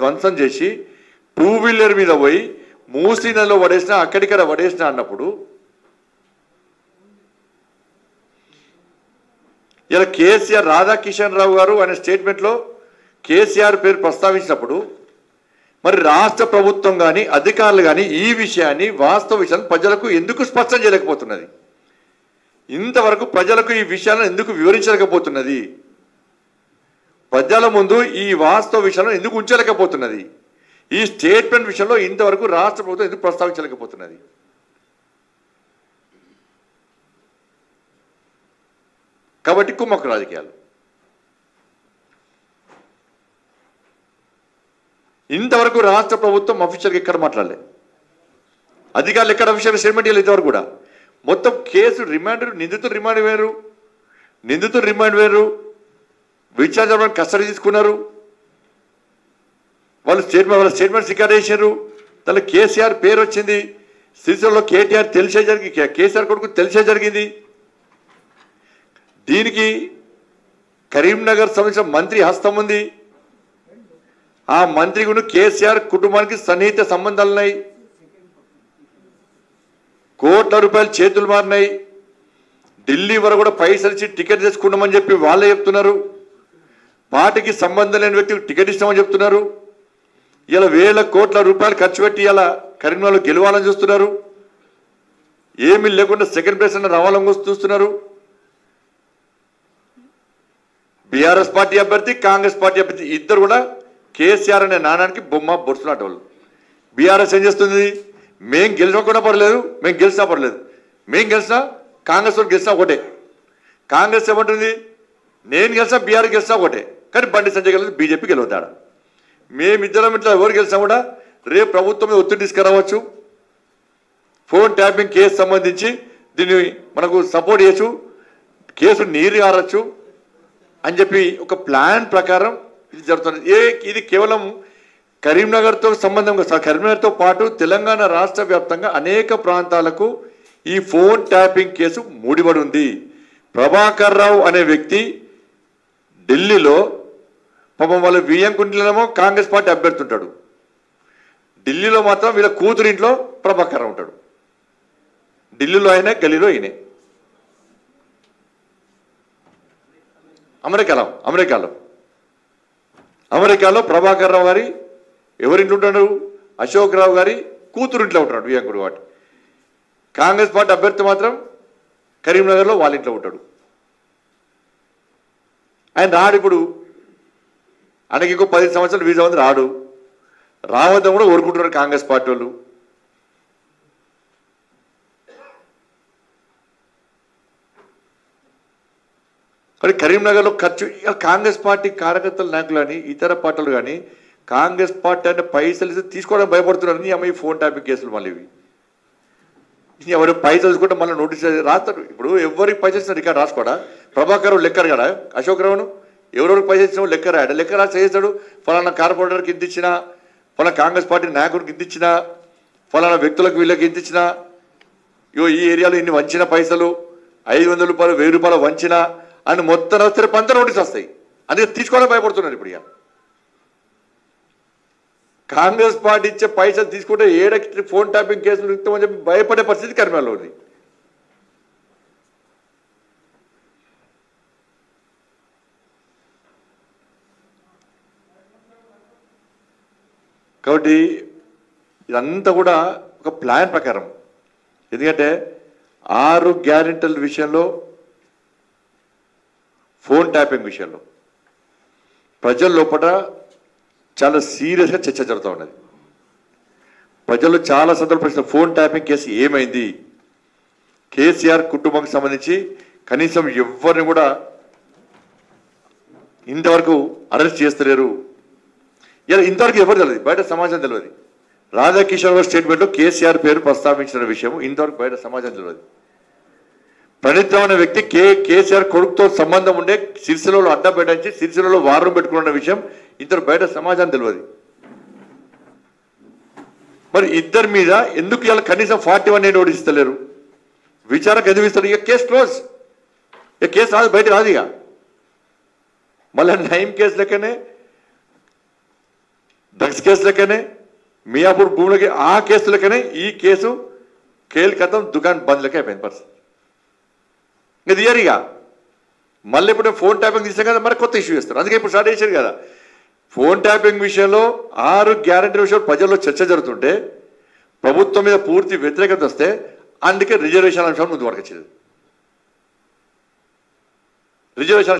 ధ్వంసం చేసి two wheeler మీద పోయి మూసీ నదిలో పడేసిన అక్కడిక్కడ పడేసిన అన్నప్పుడు ఇలా కేసీఆర్ రాధాకిషన్ రావు గారు అనే స్టేట్మెంట్లో కేసీఆర్ పేరు ప్రస్తావించినప్పుడు మరి రాష్ట్ర ప్రభుత్వం కానీ అధికారులు కానీ ఈ విషయాన్ని వాస్తవ విషయాన్ని ప్రజలకు ఎందుకు స్పష్టం చేయలేకపోతున్నది? ఇంతవరకు ప్రజలకు ఈ విషయాలను ఎందుకు వివరించలేకపోతున్నది? ప్రజల ముందు ఈ వాస్తవ విషయాలను ఎందుకు ఉంచలేకపోతున్నది? ఈ స్టేట్మెంట్ విషయంలో ఇంతవరకు రాష్ట్ర ప్రభుత్వం ఎందుకు ప్రస్తావించలేకపోతున్నది? కాబట్టి కుమ్మక్కు రాజకీయాలు. ఇంతవరకు రాష్ట్ర ప్రభుత్వం అఫీషియల్గా ఎక్కడ మాట్లాడలే, అధికారులు ఎక్కడ అఫీషియల్ స్టేట్మెంట్ ఇవ్వలేదు. ఇంతవరకు కూడా మొత్తం కేసు రిమాండ్, నిందితులు రిమాండ్ వేరు, విచారణ కస్టడీ తీసుకున్నారు, వాళ్ళ స్టేట్మెంట్ రికార్డ్ చేశారు. దానిలో కేసీఆర్ పేరు వచ్చింది, సిరిసిల్లలో కేటీఆర్ తెలిసే జరిగింది, కేసీఆర్ కొడుకు తెలిసే జరిగింది. దీనికి కరీంనగర్ సంబంధించిన మంత్రి హస్తం ఉంది. ఆ మంత్రికి కేసీఆర్ కుటుంబానికి సన్నిహిత సంబంధాలు ఉన్నాయి. కోట్ల రూపాయలు చేతులు మారినాయి. ఢిల్లీ వరకు కూడా పైసలు ఇచ్చి టికెట్ తీసుకున్నామని చెప్పి వాళ్ళే చెప్తున్నారు. పార్టీకి సంబంధం లేని వ్యక్తికి టికెట్ ఇస్తామని చెప్తున్నారు. ఇలా వేల కోట్ల రూపాయలు ఖర్చు పెట్టి ఇలా కరీంనగర్లో గెలవాలని చూస్తున్నారు. ఏమీ లేకుండా సెకండ్ ప్లేస్ అన్న రావాలని చూస్తున్నారు. బీఆర్ఎస్ పార్టీ అభ్యర్థి, కాంగ్రెస్ పార్టీ అభ్యర్థి ఇద్దరు కూడా కేసీఆర్ అనే నాణానికి బొమ్మ బొరుసులాంటి వాళ్ళు. బీఆర్ఎస్ ఏం చేస్తుంది? మేం గెలిచకుండా పర్లేదు, మేము గెలిచినా పర్లేదు, మేము గెలిచినా కాంగ్రెస్ వాళ్ళు గెలిచినా ఒకటే. కాంగ్రెస్ ఏమంటుంది? నేను గెలిచినా బీఆర్ గెలిచినా ఒకటే, కానీ బండి సంజయ్ గెలిచి బీజేపీ గెలుగుతాడు. మేమిద్దరం ఇట్లా ఎవరు గెలిచినా కూడా రేపు ప్రభుత్వం మీద ఒత్తిడి తీసుకురావచ్చు. ఫోన్ ట్యాపింగ్ కేసు సంబంధించి దీన్ని మనకు సపోర్ట్ చేయొచ్చు, కేసు నీరు గారచ్చు అని చెప్పి ఒక ప్లాన్ ప్రకారం ఇది జరుగుతుంది. ఇది కేవలం కరీంనగర్తో సంబంధం, కరీంనగర్తో పాటు తెలంగాణ రాష్ట్ర వ్యాప్తంగా అనేక ప్రాంతాలకు ఈ ఫోన్ ట్యాపింగ్ కేసు ముడిపడి ఉంది. ప్రభాకర్ రావు అనే వ్యక్తి ఢిల్లీలో పాపం వాళ్ళ వియ్యంకుంటలేమో కాంగ్రెస్ పార్టీ అభ్యర్థి ఉంటాడు, ఢిల్లీలో మాత్రం వీళ్ళ కూతురింట్లో ప్రభాకర్ రావు ఉంటాడు. ఢిల్లీలో అయినా గల్లీలో అయినే. అమెరికాలో ప్రభాకర్ రావు గారి ఎవరింట్లో ఉంటాడు? అశోక్ రావు గారి కూతురింట్లో ఉంటాడు వియ్యంకుడు. వాటి కాంగ్రెస్ పార్టీ అభ్యర్థి మాత్రం కరీంనగర్లో వాళ్ళ ఇంట్లో ఉంటాడు. ఆయన రాడు. ఇప్పుడు ఆయనకి ఇంకో 10 సంవత్సరాలు వీజా ఉంది, రావద్దాం కూడా కోరుకుంటున్నారు కాంగ్రెస్ పార్టీ వాళ్ళు. కానీ కరీంనగర్లో ఖర్చు కాంగ్రెస్ పార్టీ కార్యకర్తల నాయకులు కానీ ఇతర పార్టీలు కానీ కాంగ్రెస్ పార్టీ అంటే పైసలు తీసుకోవడానికి భయపడుతున్నారు. నీ అమ్మాయి ఫోన్ ట్యాపింగ్ కేసులు మళ్ళీ ఇవి ఎవరు పైసలు తీసుకుంటే మళ్ళీ నోటీస్ రాస్తారు. ఇప్పుడు ఎవరికి పైసలు ఇచ్చిన రికార్డు రాసుకోడా? ప్రభాకర్ లెక్కరు కదా, అశోక్ రావును ఎవరెవరికి పైసలు ఇచ్చినా లెక్క రాయడా? లెక్క రాసి చేస్తాడు. ఫలానా కార్పొరేటర్కి ఇంత ఇచ్చినా, ఫలానా కాంగ్రెస్ పార్టీ నాయకుడికి ఇంత ఇచ్చినా, ఫలానా వ్యక్తులకు వీళ్ళకి ఇంత ఇచ్చినా, ఈ ఏరియాలో ఇన్ని వంచిన పైసలు 500 రూపాయలు 1000 రూపాయలు వంచినా అని మొత్తం వస్తే పంత నోటీస్ వస్తాయి. అందుకే తీసుకోవడం భయపడుతున్నారు. ఇప్పుడు ఇక కాంగ్రెస్ పార్టీ ఇచ్చే పైసలు తీసుకుంటే ఏడకి ఫోన్ ట్యాపింగ్ కేసులు ఇస్తామని చెప్పి భయపడే పరిస్థితి కరీంనగర్లో ఉంది. కాబట్టి ఇదంతా కూడా ఒక ప్లాన్ ప్రకారం. ఎందుకంటే 6 గ్యారెంటీల విషయంలో, ఫోన్ ట్యాపింగ్ విషయంలో ప్రజల లోపల చాలా సీరియస్గా చర్చ జరుగుతూ ఉన్నది. ప్రజలు చాలా సందర్భంలో ఫోన్ ట్యాపింగ్ కేసు ఏమైంది, కేసీఆర్ కుటుంబానికి సంబంధించి కనీసం ఎవరిని కూడా ఇంతవరకు అరెస్ట్ చేస్తలేరు. ఇలా ఇంతవరకు ఎవరు తెలియదు, బయట సమాజం తెలియదు. రాధాకిషన్ రావు స్టేట్మెంట్లో కేసీఆర్ పేరు ప్రస్తావించిన విషయం ఇంతవరకు బయట సమాజం తెలియదు. ప్రణీత్ రావు అనే వ్యక్తి కేసీఆర్ కొడుకుతో సంబంధం ఉండే సిరిసిల్లలో అడ్డా పెట్టించి సిరిసిల్లలో వారం పెట్టుకున్న విషయం ఇంతవరకు బయట సమాజం తెలియదు. మరి ఇద్దరి మీద ఎందుకు ఇలా కనీసం 41 నోటీస్ ఇస్తలేరు? విచారణకు ఎందుకు ఇస్తారు? ఇక కేసు క్లోజ్, ఇక కేసు రాదు, బయట రాదు. ఇక మళ్ళీ నయం కేసు లెక్కనే డ్రగ్స్ కేసు లెక్కనే మియాపూర్ భూములకి ఆ కేసు లెక్కనే ఈ కేసు కేల్కతం దుకాన్ బంద్ లెక్క అయిపోయింది పరిస్థితి. ఇది ఇయరిగా మళ్ళీ ఇప్పుడు ఫోన్ ట్యాపింగ్ తీసాం కదా, మరి కొత్త ఇష్యూ చేస్తారు. అందుకే ఇప్పుడు స్టార్ట్ చేశారు కదా. ఫోన్ ట్యాపింగ్ విషయంలో 6 గ్యారంటీ విషయంలో ప్రజల్లో చర్చ జరుగుతుంటే ప్రభుత్వం మీద పూర్తి వ్యతిరేకత వస్తే అందుకే రిజర్వేషన్ అంశాలు ముందు పడకొచ్చేది. రిజర్వేషన్